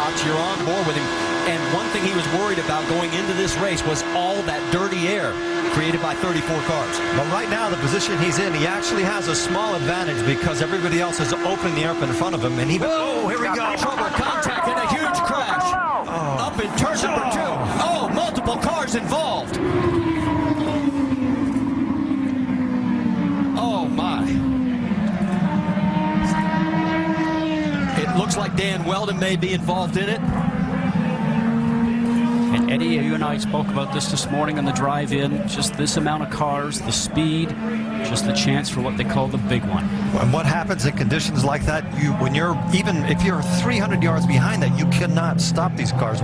shots, you're on board with him. And one thing he was worried about going into this race was all that dirty air created by 34 cars. But right now, the position he's in, he actually has a small advantage because everybody else is opening the air up in front of him. And he, oh, here we go. Trouble, contact, and a huge crash. Oh. Up in turn number 2. Oh, multiple cars involved. Oh, my. It looks like Dan Weldon may be involved in it. And Eddie, you and I spoke about this morning on the drive-in. Just this amount of cars, the speed, just the chance for what they call the big one. And what happens in conditions like that, even if you're 300 yards behind that, you cannot stop these cars.